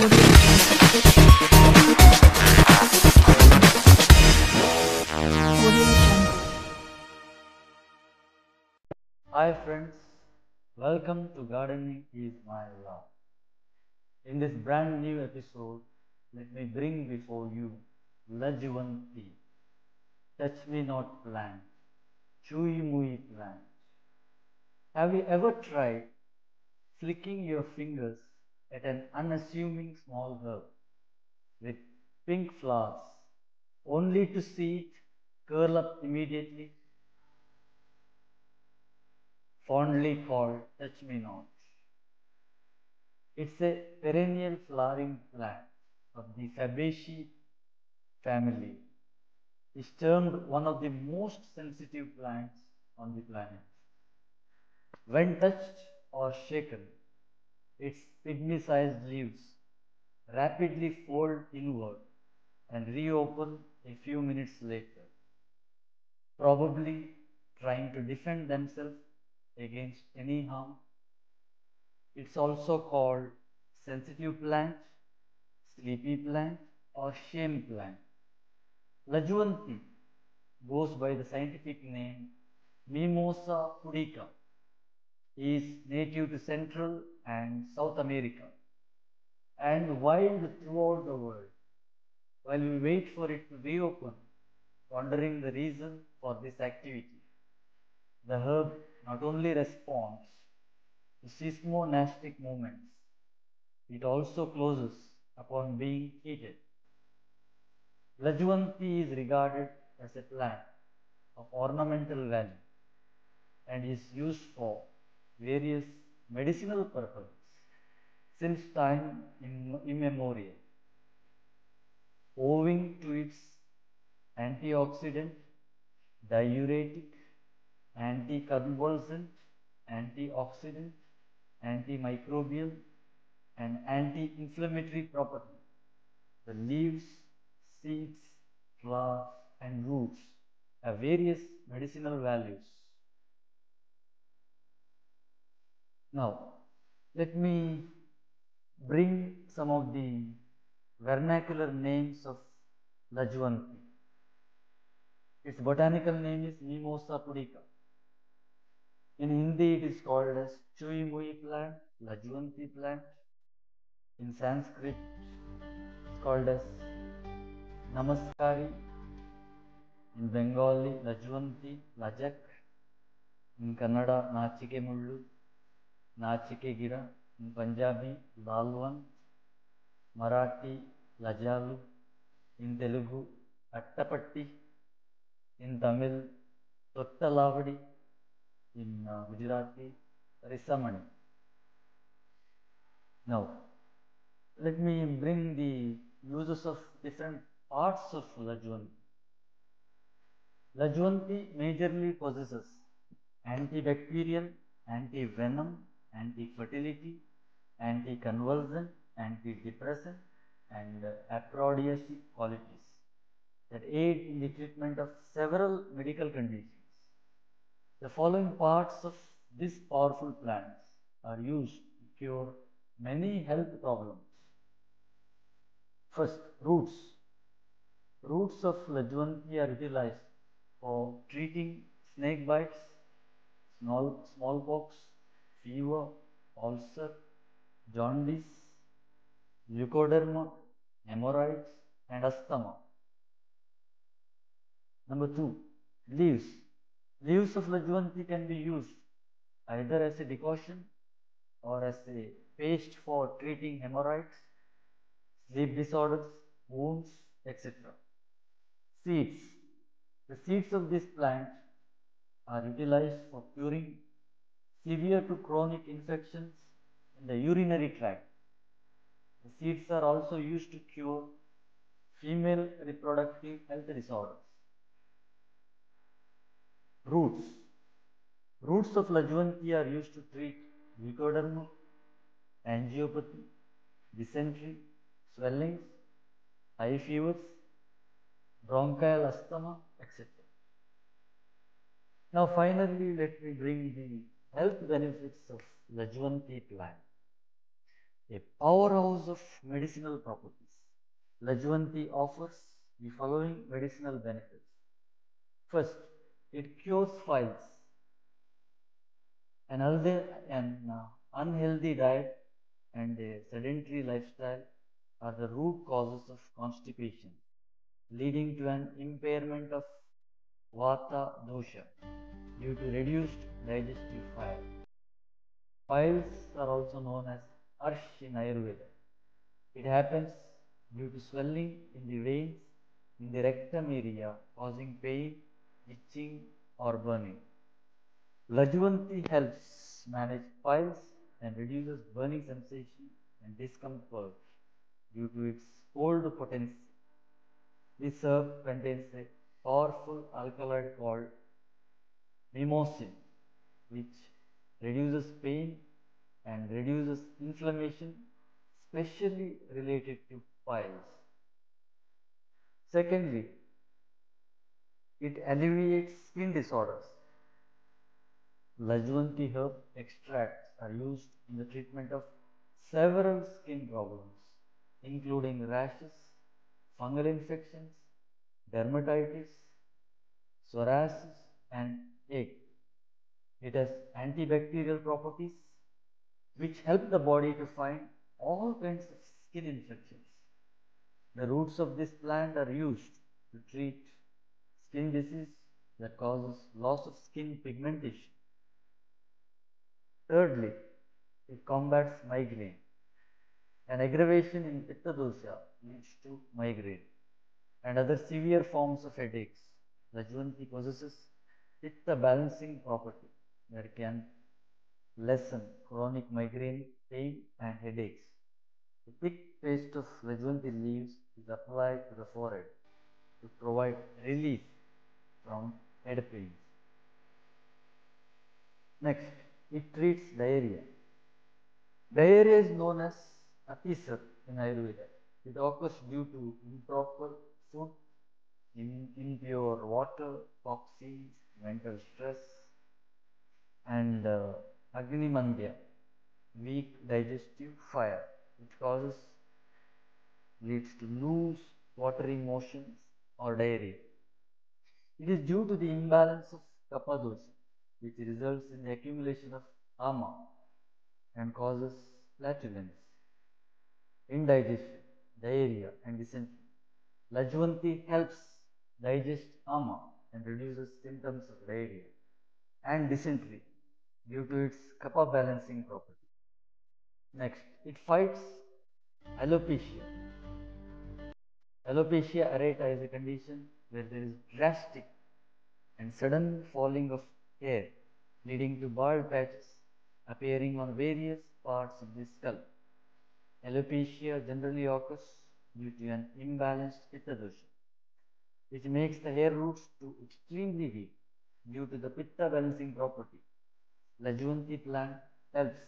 Hi friends, welcome to Gardening is My Love. In this brand new episode, let me bring before you Lajvanti, touch me not plant, chui plant. Have you ever tried flicking your fingers at an unassuming small herb with pink flowers only to see it curl up immediately? Fondly called touch me not. It's a perennial flowering plant of the Fabaceae family. It's termed one of the most sensitive plants on the planet. When touched or shaken, its pygmy-sized leaves rapidly fold inward and reopen a few minutes later, probably trying to defend themselves against any harm. It's also called sensitive plant, sleepy plant, or shame plant. Lajvanti goes by the scientific name Mimosa pudica, is native to Central and South America and wild throughout the world. While we wait for it to reopen, wondering the reason for this activity, the herb not only responds to seismonastic movements, it also closes upon being heated. Lajvanti is regarded as a plant of ornamental value and is used for various medicinal purposes since time immemorial, owing to its antioxidant, diuretic, anticonvulsant, antioxidant, antimicrobial, and anti-inflammatory properties. The leaves, seeds, flowers, and roots have various medicinal values. Now, let me bring some of the vernacular names of Lajvanti. Its botanical name is Mimosa pudica. In Hindi, it is called as chui plant, Lajvanti plant. In Sanskrit, it's called as Namaskari. In Bengali, Lajvanti, Lajak. In Kannada, Nachike Mullu, Nachike Gira. In Punjabi, Lalwan. Marathi, Lajalu. In Telugu, Attapatti. In Tamil, Tottalavadi. In Gujarati, Risamani. Now, let me bring the uses of different parts of Lajvanti. Lajvanti majorly possesses antibacterial, anti-venom, anti-fertility, anti-convulsant, antidepressant, and aphrodisiac qualities that aid in the treatment of several medical conditions. The following parts of these powerful plants are used to cure many health problems. First, roots. Roots of Lajvanti are utilized for treating snake bites, smallpox, fever, ulcer, jaundice, leukoderma, hemorrhoids, and asthma. Number two, leaves. Leaves of Lajvanti can be used either as a decoction or as a paste for treating hemorrhoids, sleep disorders, wounds, etc. Seeds. The seeds of this plant are utilized for curing severe to chronic infections in the urinary tract. The seeds are also used to cure female reproductive health disorders. Roots. Roots of Lajvanti are used to treat leukoderma, angiopathy, dysentery, swellings, high fevers, bronchial asthma, etc. Now finally, let me bring the health benefits of Lajvanti plant. A powerhouse of medicinal properties. Lajvanti offers the following medicinal benefits. First, it cures files. An unhealthy diet and a sedentary lifestyle are the root causes of constipation, leading to an impairment of Vata dosha due to reduced digestive fire. Piles are also known as arsh in Ayurveda. It happens due to swelling in the veins in the rectum area causing pain, itching or burning. Lajvanti helps manage piles and reduces burning sensation and discomfort due to its cold potency. This herb contains a powerful alkaloid called mimosin, which reduces pain and reduces inflammation, especially related to piles. Secondly, it alleviates skin disorders. Lajvanti herb extracts are used in the treatment of several skin problems, including rashes, fungal infections, dermatitis, psoriasis, and ache. It has antibacterial properties which help the body to fight all kinds of skin infections. The roots of this plant are used to treat skin disease that causes loss of skin pigmentation. Thirdly, it combats migraine. An aggravation in Pitta dosha leads to migraine and other severe forms of headaches. Lajvanti possesses Pitta balancing property that can lessen chronic migraine pain and headaches. A thick paste of Lajvanti leaves is applied to the forehead to provide relief from head pains. Next, it treats diarrhea. Diarrhea is known as atisar in Ayurveda. It occurs due to improper food, impure water, toxins, mental stress, and agni weak digestive fire, which leads to loose, watery motions or diarrhea. It is due to the imbalance of kapha dosha, which results in the accumulation of ama and causes flatulence, indigestion, diarrhea, and dysentery. Lajvanti helps digest ama and reduces symptoms of diarrhea and dysentery due to its kapha balancing property. Next, it fights alopecia. Alopecia areata is a condition where there is drastic and sudden falling of hair, leading to bald patches appearing on various parts of the skull. Alopecia generally occurs due to an imbalanced pitta dosha, which makes the hair roots to extremely weak due to the pitta balancing property. Lajvanti plant helps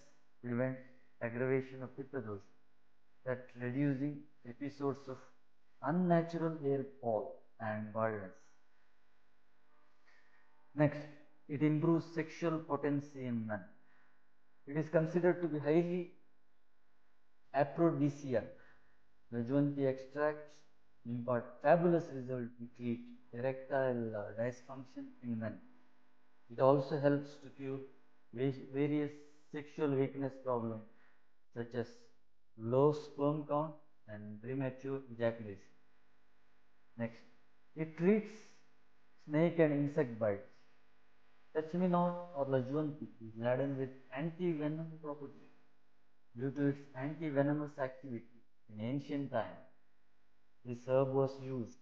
prevent aggravation of pitta dosha, that reducing episodes of unnatural hair fall and baldness. Next, it improves sexual potency in men. It is considered to be highly aphrodisiac. Lajvanti extracts impart fabulous results to treat erectile dysfunction in men. It also helps to cure various sexual weakness problems such as low sperm count and premature ejaculation. Next, it treats snake and insect bites. Touch-me-not or Lajvanti is laden with anti-venom property due to its anti-venomous activity. In ancient times, this herb was used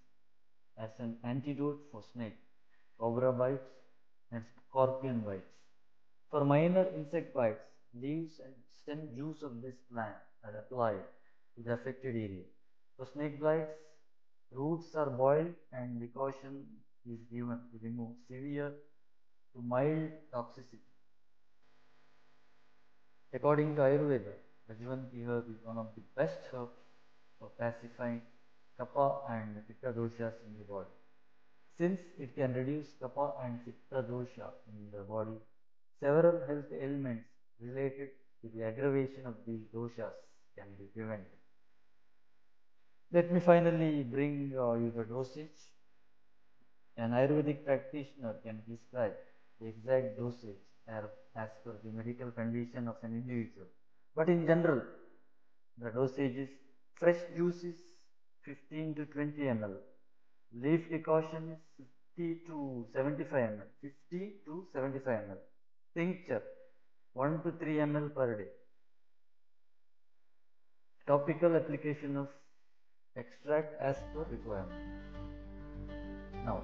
as an antidote for snake, cobra bites, and scorpion bites. For minor insect bites, leaves and stem juice of this plant are applied to the affected area. For snake bites, roots are boiled and decoction is given to remove severe to mild toxicity. According to Ayurveda, Lajvanti herb is one of the best herbs for pacifying kapha and pitta doshas in the body. Since it can reduce kapha and pitta dosha in the body, several health ailments related to the aggravation of these doshas can be prevented. Let me finally bring you the dosage. An Ayurvedic practitioner can prescribe the exact dosage as per the medical condition of an individual. But in general, the dosage is fresh juice is 15 to 20 ml. Leaf decoction is 50 to 75 ml. 50 to 75 ml. Tincture 1 to 3 ml per day. Topical application of extract as per requirement. Now,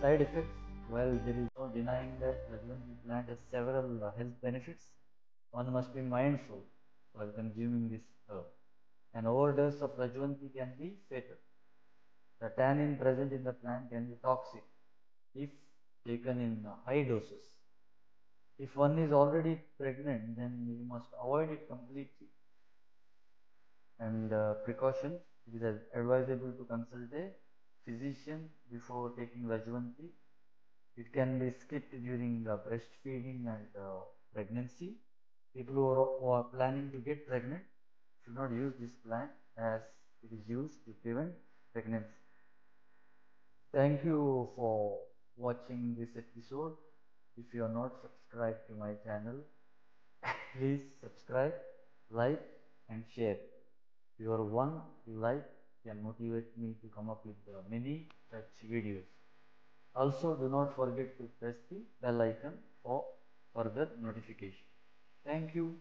side effects. While there is no denying that Lajvanti plant has several health benefits, one must be mindful while consuming this herb. An overdose of Lajvanti can be fatal. The tannin present in the plant can be toxic if taken in high doses. If one is already pregnant, then you must avoid it completely. And precautions, it is advisable to consult a physician before taking Lajvanti. It can be skipped during breastfeeding and pregnancy. People who are planning to get pregnant should not use this plant as it is used to prevent pregnancy. Thank you for watching this episode. If you are not subscribed to my channel, please subscribe, like and share. Your one like can motivate me to come up with many such videos. Also, do not forget to press the bell icon for further notification. Thank you.